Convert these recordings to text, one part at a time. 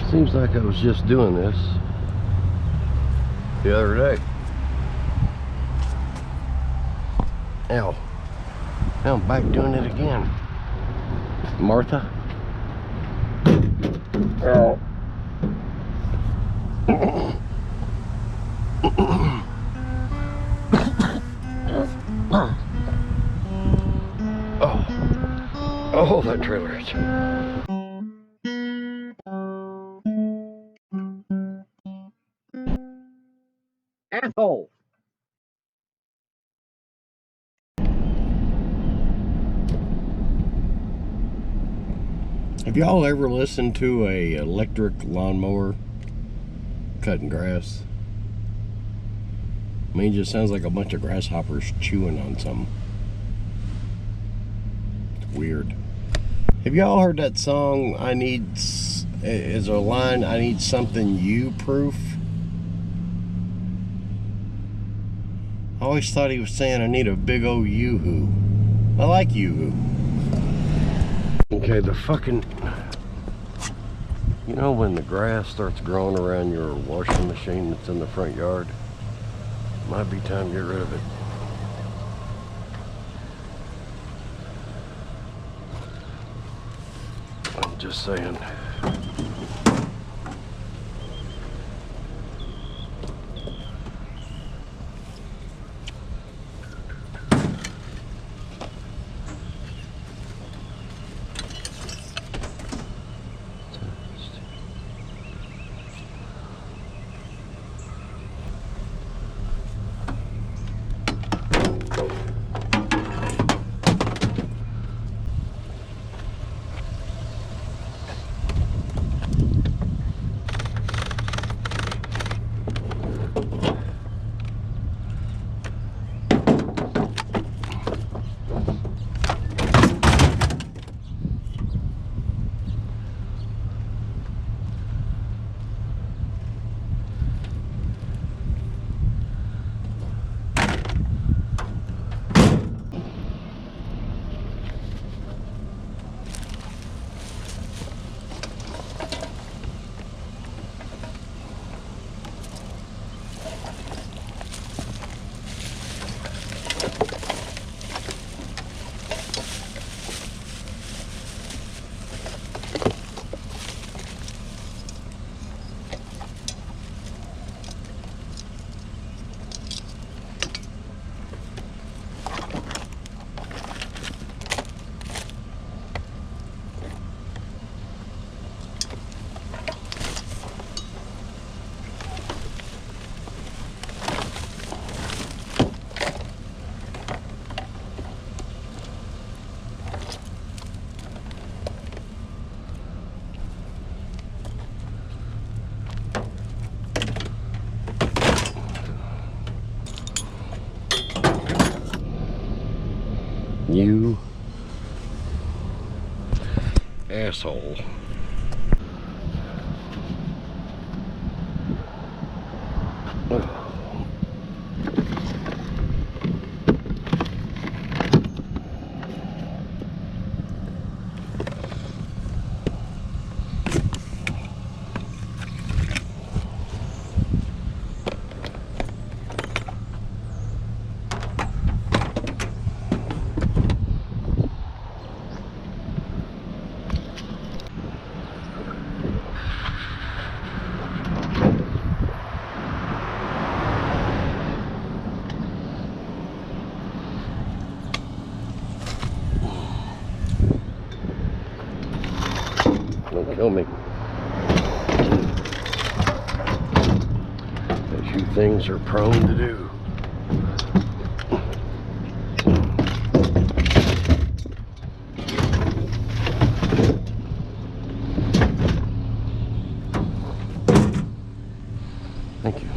Seems like I was just doing this the other day. Ow. Now I'm back doing it again. Martha? Oh. Oh, that trailer is. Asshole. Have y'all ever listened to a electric lawnmower cutting grass? I mean, it just sounds like a bunch of grasshoppers chewing on something. It's weird. Have y'all heard that song, is there a line, I need something you proof? I always thought he was saying I need a big old yoo-hoo. I like yoo-hoo. Okay, the fucking... You know when the grass starts growing around your washing machine that's in the front yard? Might be time to get rid of it. I'm just saying. You asshole. Don't kill me. As you things are prone to do. Thank you.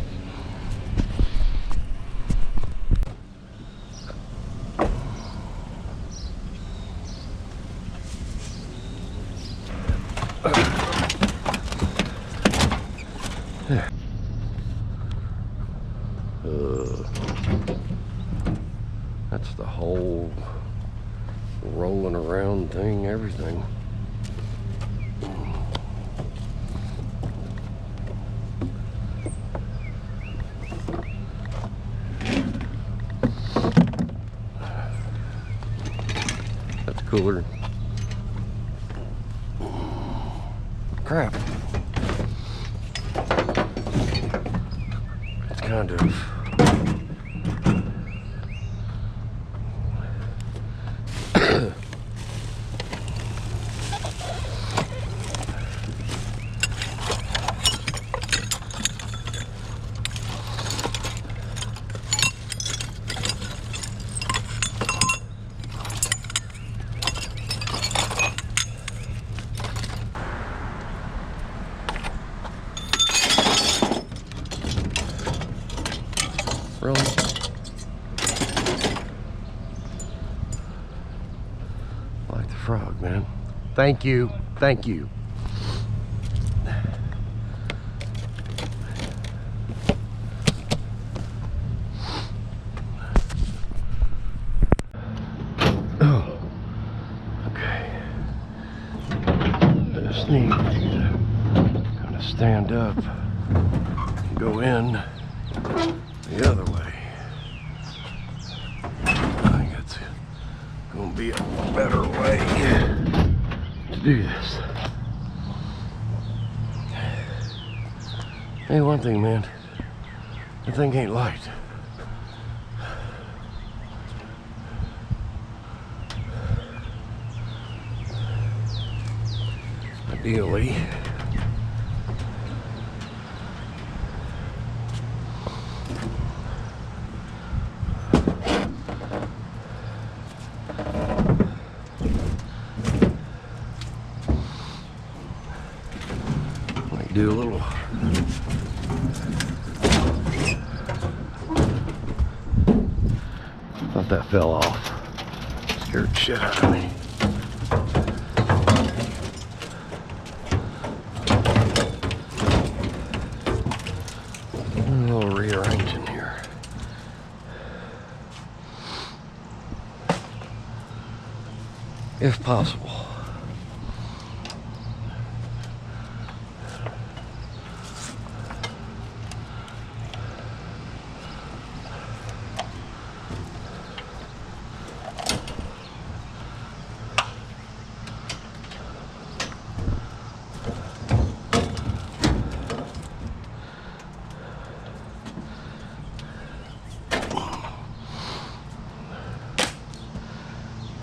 That's the whole rolling around thing, everything. That's cooler. Crap. It's kind of really like the frog, man. Thank you. Thank you. Oh, okay. Just need to kind of stand up and go in the other way. I think it's gonna be a better way to do this. Hey, one thing, man, that thing ain't light. Ideally, like do a little thought that fell off. Scared the shit out of me. A little rearranging here. If possible.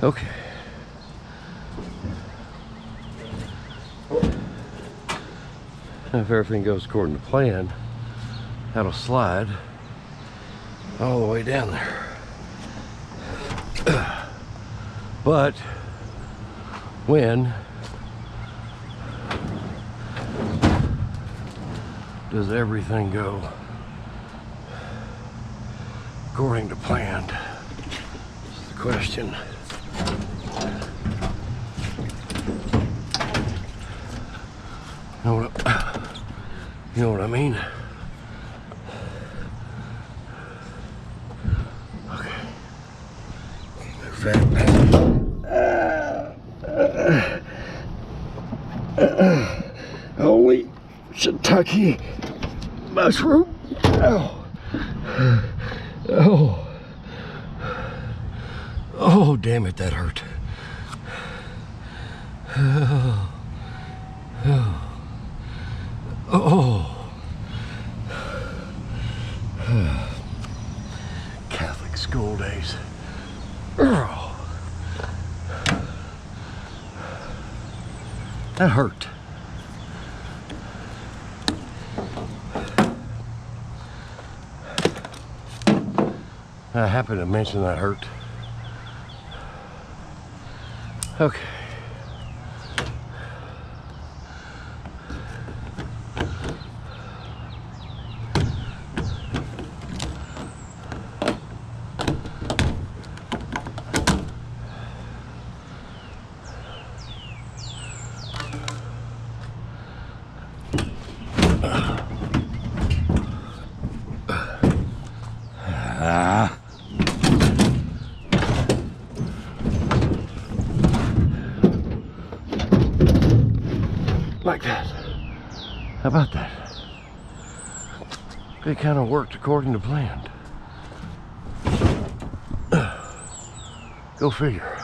Okay. If everything goes according to plan, that'll slide all the way down there. But when does everything go according to plan? That's the question. You know what I mean? Okay. Fat holy shiitake mushroom. Oh. Oh. Oh, damn it, that hurt. Oh. Oh. Oh. Catholic school days. Oh. That hurt. I happened to mention that hurt. Okay. about that? It kind of worked according to plan. Go figure.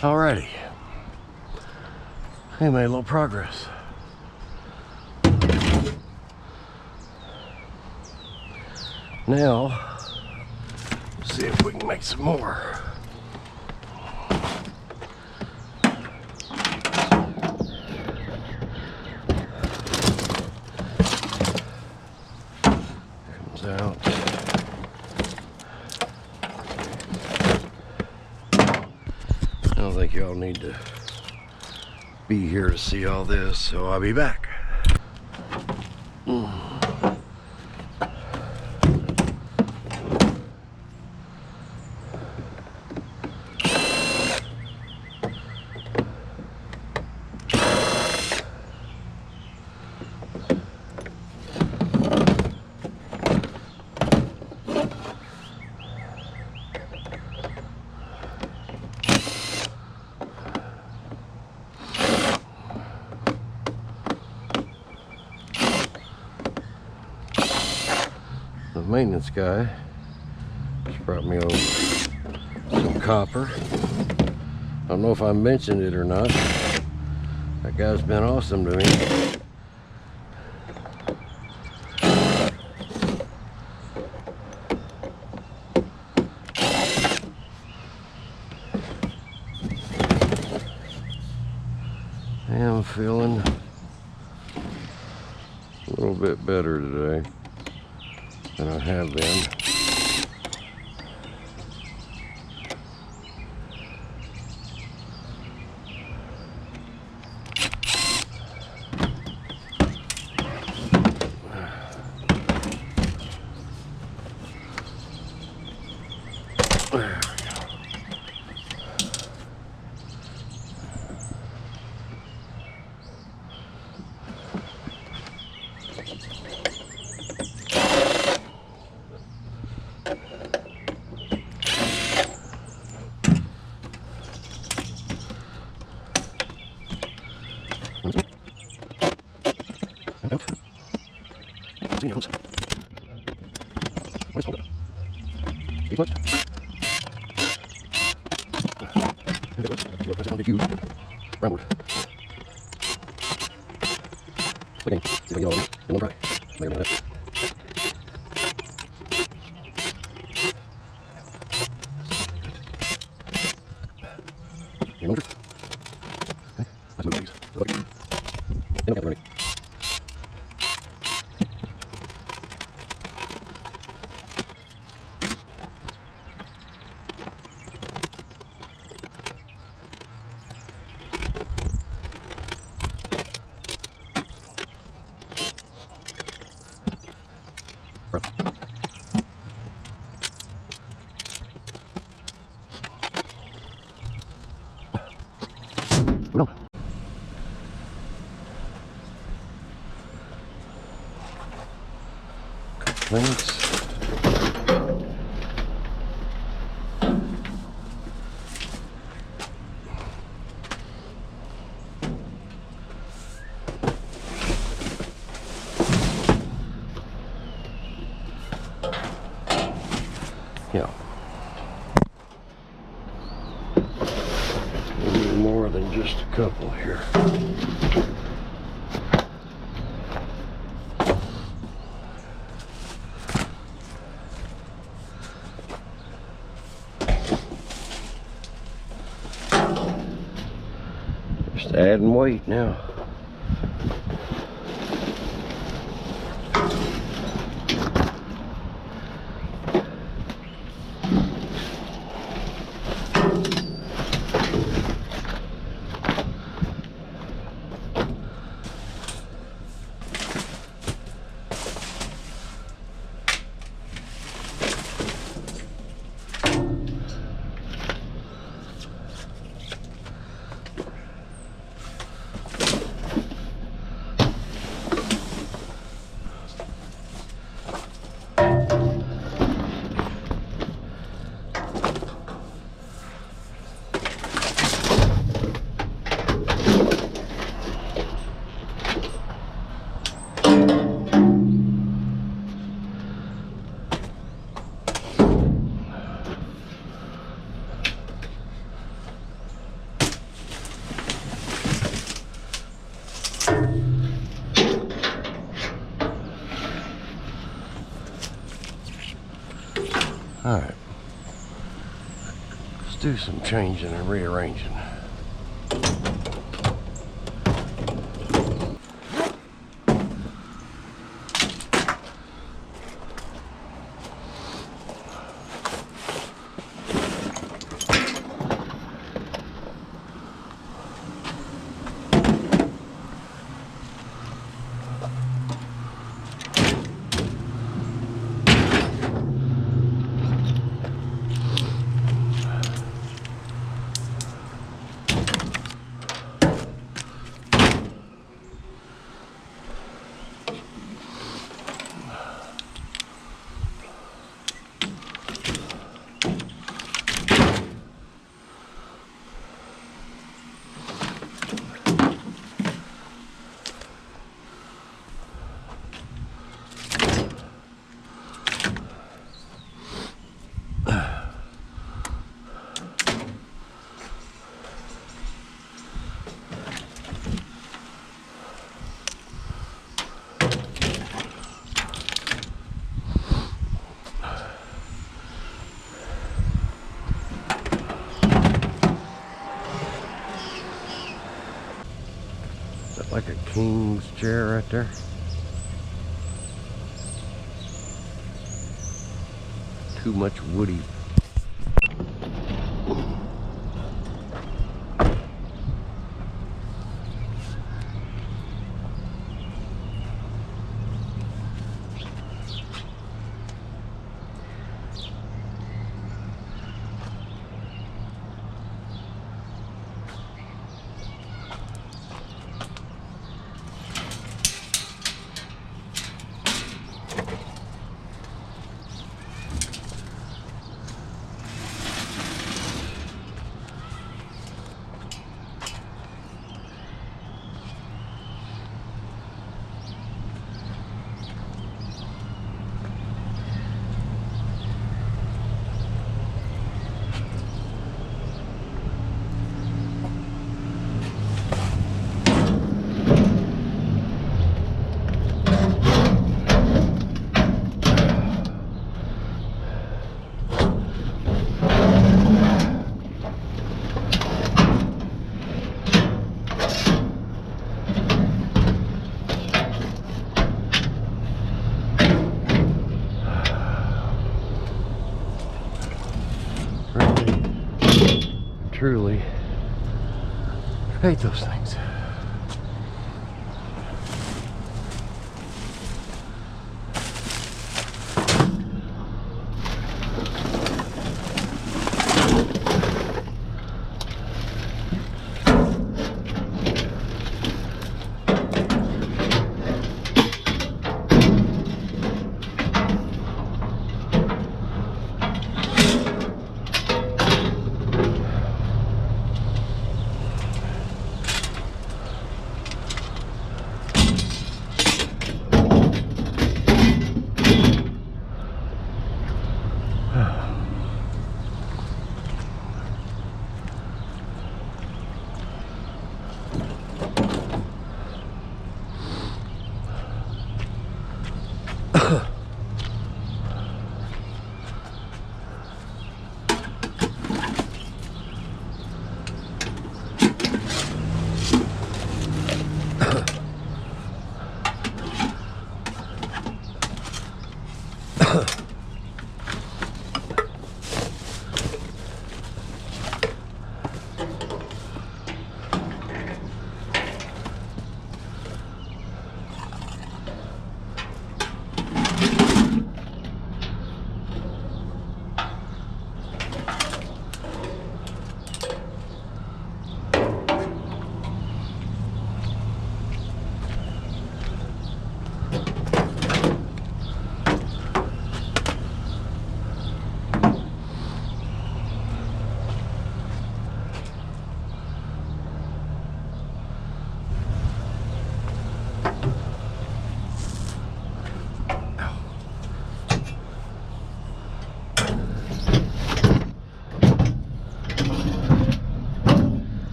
Alrighty, we made a little progress. Now, let's see if we can make some more. Comes out. I don't think y'all need to be here to see all this, so I'll be back. The maintenance guy just brought me over some copper. I don't know if I mentioned it or not. That guy's been awesome to me. I am feeling a little bit better today than I have been. No. Thanks. Yeah. We need more than just a couple here. Just adding weight now. Alright, let's do some changing and rearranging. Like a king's chair right there. Too much woody. Truly hate those things.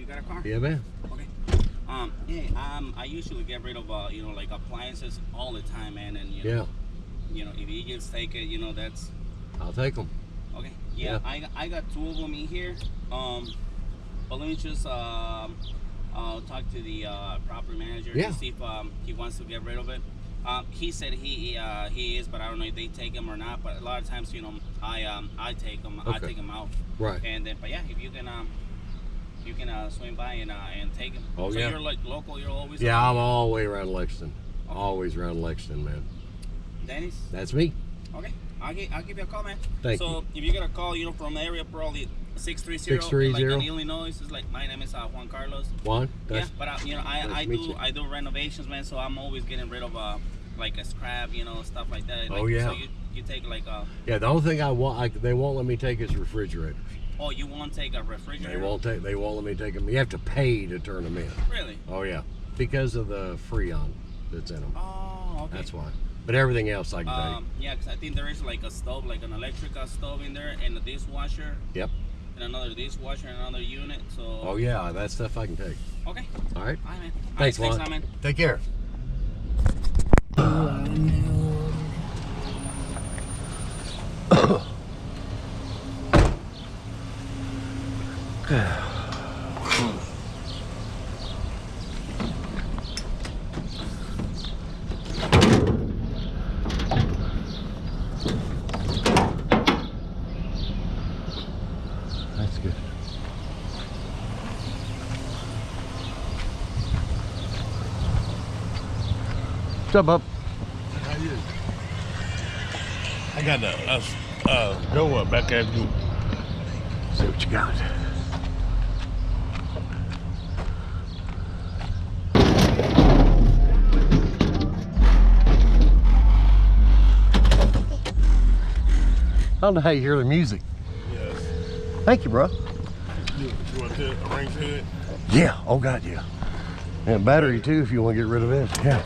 You got a car? Yeah, man. Okay. I usually get rid of you know, like appliances all the time, man, and you know, if you just take it, you know, that's. I'll take them. Okay. Yeah. I got 2 of them in here. But let me just I'll talk to the property manager to see if he wants to get rid of it. He said he is, but I don't know if they take him or not. But a lot of times, you know, I take them. Okay. I take them out. Right. And then, but yeah, if you can swing by and take him. Oh, so yeah. You're like local. You're always. Yeah, I'm all the way around Lexington. Okay. Always around Lexington, man. Dennis. That's me. Okay. I'll give you a call, man. Thank you. So if you get a call, you know, from the area, probably 630. Like in Illinois, it's like my name is Juan Carlos. Juan. Yeah, but you know, I do renovations, man. So I'm always getting rid of like a scrap, you know, stuff like that. Like, oh yeah. So you take like yeah, the only thing they won't let me take is refrigerators. Oh, you won't take a refrigerator? They won't let me take them. You have to pay to turn them in. Really? Oh yeah, because of the Freon that's in them. Oh, okay. That's why. But everything else I can take. Yeah, because I think there is like a stove, like an electric stove in there, and a dishwasher. Yep. And another dishwasher and another unit. So. Oh yeah, that stuff I can take. Okay. All right. All right, man. Thanks, Juan. Thanks, man. Take care. That's good. What's up, bub? How you? I got a go up back at you. See what you got. I don't know how you hear the music. Yes. Thank you, bro. You want to arrange it? Yeah. Oh, God, yeah. And battery, too, if you want to get rid of it. Yeah.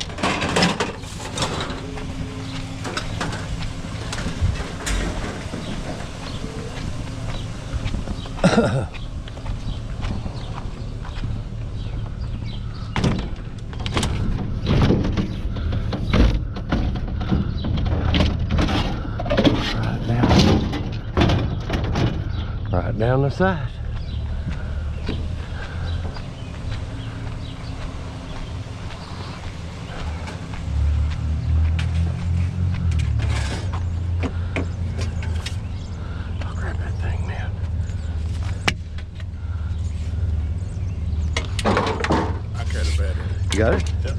Right down the side. I'll grab that thing, man. I carry the battery. You got it? Yep.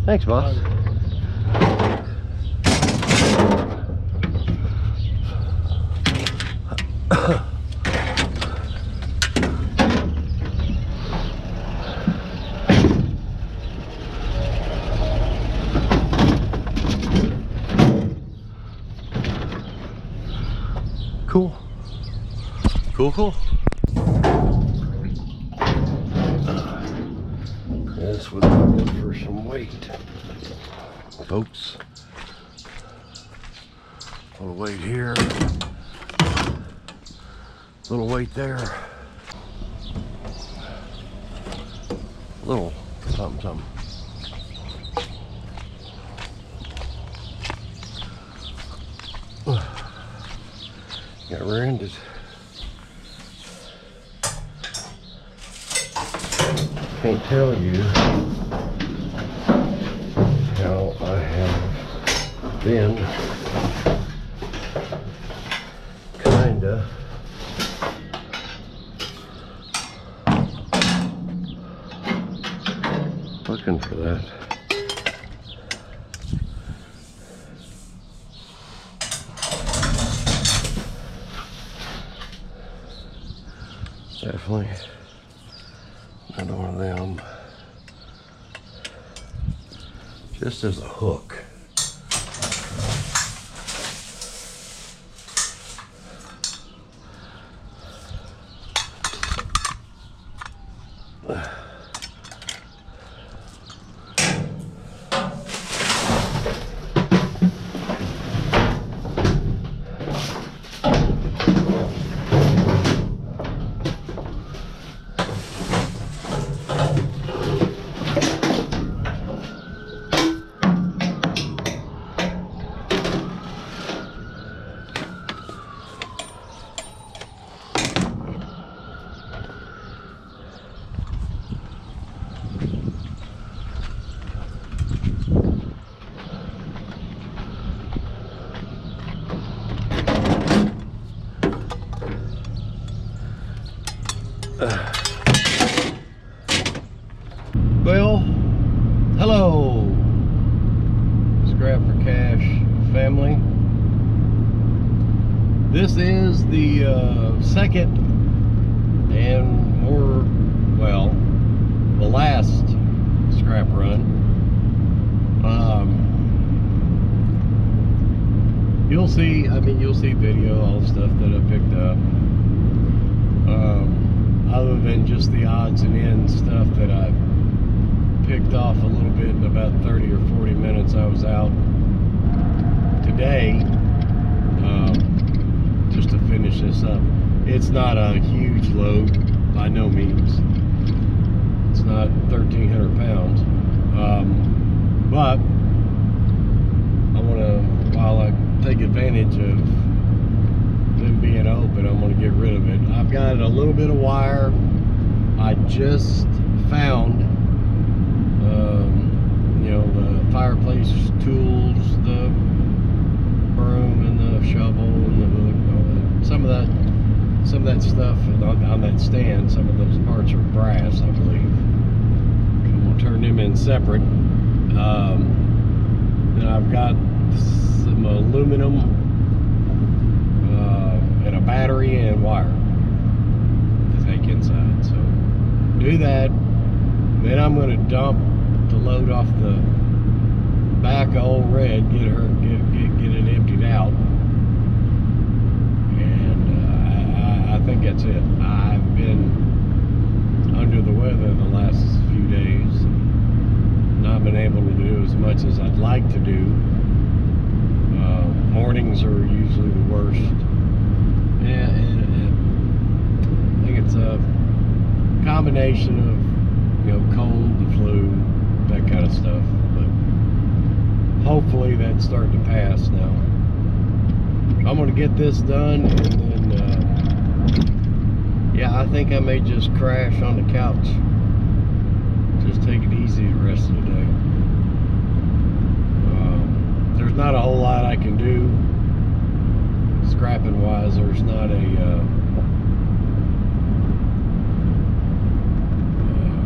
Thanks, boss. Cool. Cool. This would be good for some weight, folks. A little weight here, a little weight there, a little something. Got rear-ended. Can't tell you how I have been kinda looking for that. Definitely another one of them. Just as a hook. Well, hello, Scrap for Cash family. This is the second and more, well, the last scrap run. You'll see, you'll see video, all the stuff that I picked up. Other than just the odds and ends stuff that I picked off a little bit in about 30 or 40 minutes I was out today, just to finish this up. It's not a huge load by no means. It's not 1,300 pounds, but I want to, while I take advantage of them being open, I'm going to get rid of it. I've got a little bit of wire. I just found you know, the fireplace tools, the broom and the shovel and the hook and all that. Some of that stuff on that stand, some of those parts are brass, I believe. I'm gonna turn them in separate. Then I've got some aluminum and a battery and wire to take inside. So do that. Then I'm gonna dump to load off the back of old Red, get it emptied out, and I think that's it. I've been under the weather the last few days, not been able to do as much as I'd like to do. Mornings are usually the worst. Yeah, and I think it's a combination of, you know, cold, the flu, that kind of stuff, but hopefully that's starting to pass now. I'm gonna get this done, and then yeah, I think I may just crash on the couch, just take it easy the rest of the day. There's not a whole lot I can do scrapping wise. There's not a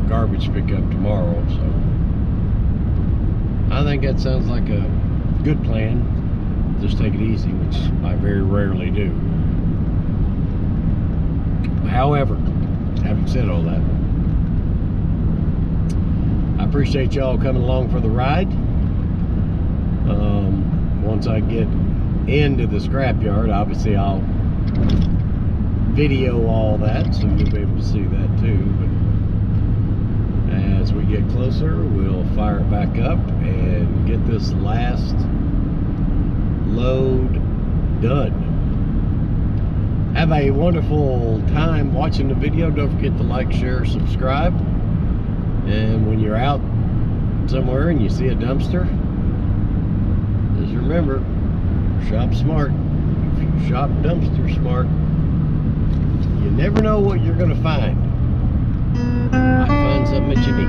garbage pickup tomorrow, so I think that sounds like a good plan. Just take it easy, which I very rarely do. However, having said all that, I appreciate y'all coming along for the ride. Once I get into the scrapyard, obviously I'll video all that, so you'll be able to see that too. But as we get closer, we'll fire it back up and get this last load done. Have a wonderful time watching the video. Don't forget to like, share, subscribe. And when you're out somewhere and you see a dumpster, just remember, shop smart. If you shop dumpster smart, you never know what you're going to find. Might find something that you need.